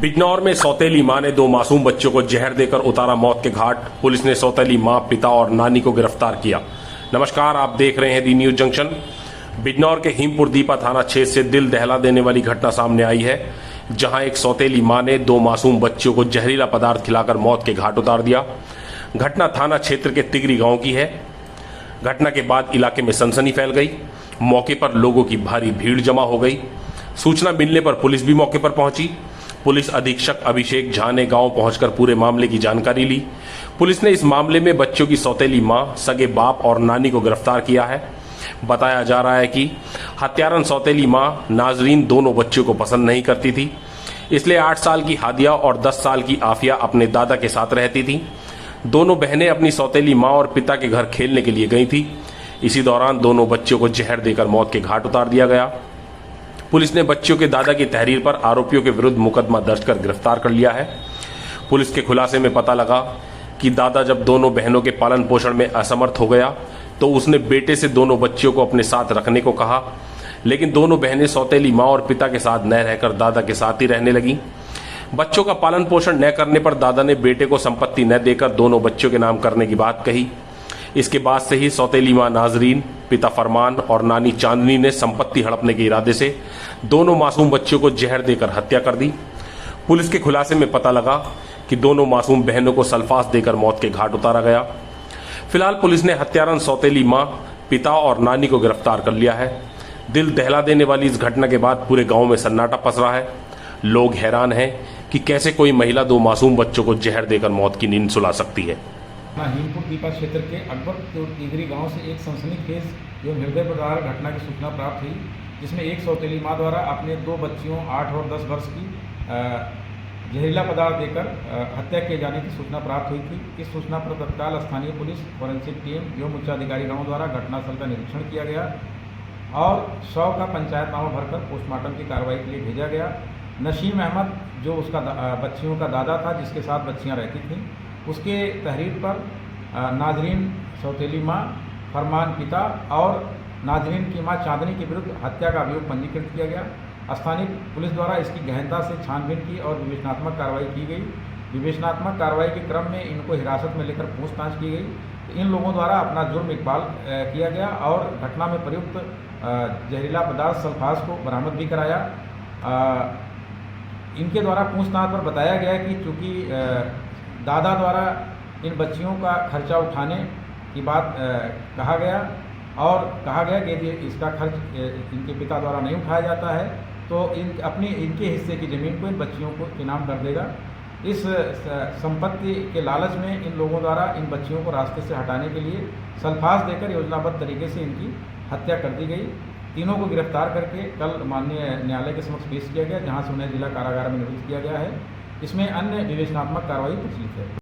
बिजनौर में सौतेली मां ने दो मासूम बच्चों को जहर देकर उतारा मौत के घाट। पुलिस ने सौतेली मां, पिता और नानी को गिरफ्तार किया। नमस्कार, आप देख रहे हैं दी न्यूज जंक्शन। बिजनौर के हिमपुर दीपा थाना क्षेत्र से दिल दहला देने वाली घटना सामने आई है, जहां एक सौतेली मां ने दो मासूम बच्चों को जहरीला पदार्थ खिलाकर मौत के घाट उतार दिया। घटना थाना क्षेत्र के तिगरी गांव की है। घटना के बाद इलाके में सनसनी फैल गई। मौके पर लोगों की भारी भीड़ जमा हो गई। सूचना मिलने पर पुलिस भी मौके पर पहुंची। पुलिस अधीक्षक अभिषेक झा ने गांव पहुंचकर पूरे मामले की जानकारी ली। पुलिस ने इस मामले में बच्चों की सौतेली मां, सगे बाप और नानी को गिरफ्तार किया है। बताया जा रहा है कि हत्यारन सौतेली मां नाजरीन दोनों बच्चों को पसंद नहीं करती थी, इसलिए 8 साल की हादिया और 10 साल की आफिया अपने दादा के साथ रहती थी। दोनों बहनें अपनी सौतेली मां और पिता के घर खेलने के लिए गई थी। इसी दौरान दोनों बच्चों को जहर देकर मौत के घाट उतार दिया गया। पुलिस ने बच्चों के दादा की तहरीर पर आरोपियों के विरुद्ध मुकदमा दर्ज कर गिरफ्तार कर लिया है। पुलिस के खुलासे में पता लगा कि दादा जब दोनों बहनों के पालन पोषण में असमर्थ हो गया तो उसने बेटे से दोनों बच्चियों को अपने साथ रखने को कहा, लेकिन दोनों बहनें सौतेली मां और पिता के साथ न रहकर दादा के साथ ही रहने लगी। बच्चों का पालन पोषण न करने पर दादा ने बेटे को संपत्ति न देकर दोनों बच्चों के नाम करने की बात कही। इसके बाद से ही सौतेली मां नाजरीन, पिता फरमान और नानी चांदनी ने संपत्ति हड़पने के इरादे से दोनों मासूम बच्चों को जहर देकर हत्या कर दी। पुलिस के खुलासे में पता लगा कि दोनों मासूम बहनों को सल्फास देकर मौत के घाट उतारा गया। फिलहाल पुलिस ने हत्यारन सौतेली मां, पिता और नानी को गिरफ्तार कर लिया है। दिल दहला देने वाली इस घटना के बाद पूरे गांव में सन्नाटा पसरा है। लोग हैरान हैं कि कैसे कोई महिला दो मासूम बच्चों को जहर देकर मौत की नींद सुला सकती है। हिमपुर दीपा क्षेत्र के अकबर तिगरी गांव से एक सनसनीखेज एवं हृदय प्रदारक घटना की सूचना प्राप्त हुई, जिसमें एक सौतेली मां द्वारा अपने दो बच्चियों 8 और 10 वर्ष की जहरीला पदार्थ देकर हत्या किए जाने की सूचना प्राप्त हुई थी। इस सूचना पर तत्काल स्थानीय पुलिस, फॉरेंसिक टीम एवं उच्चाधिकारी गाँव द्वारा घटनास्थल का निरीक्षण किया गया और शव का पंचायतनामा भरकर पोस्टमार्टम की कार्रवाई के लिए भेजा गया। नसीम अहमद, जो उसका बच्चियों का दादा था, जिसके साथ बच्चियाँ रहती थीं, उसके तहरीर पर नाजरीन सौतेली मां, फरमान पिता और नाजरीन की मां चांदनी के विरुद्ध हत्या का अभियोग पंजीकृत किया गया। स्थानीय पुलिस द्वारा इसकी गहनता से छानबीन की और विवेचनात्मक कार्रवाई की गई। विवेचनात्मक कार्रवाई के क्रम में इनको हिरासत में लेकर पूछताछ की गई। इन लोगों द्वारा अपना जुर्म इकबाल किया गया और घटना में प्रयुक्त जहरीला पदार्थ सल्फास को बरामद भी कराया। इनके द्वारा पूछताछ पर बताया गया कि चूँकि दादा द्वारा इन बच्चियों का खर्चा उठाने की बात कहा गया और कहा गया कि यदि इसका खर्च इनके पिता द्वारा नहीं उठाया जाता है तो इनके हिस्से की ज़मीन को इन बच्चियों को इनाम कर देगा। इस संपत्ति के लालच में इन लोगों द्वारा इन बच्चियों को रास्ते से हटाने के लिए सल्फास देकर योजनाबद्ध तरीके से इनकी हत्या कर दी गई। तीनों को गिरफ्तार करके कल माननीय न्यायालय के समक्ष पेश किया गया, जहां से उन्हें जिला कारागार में नियुक्त किया गया है। इसमें अन्य विवेचनात्मक कार्रवाई प्रचलित है।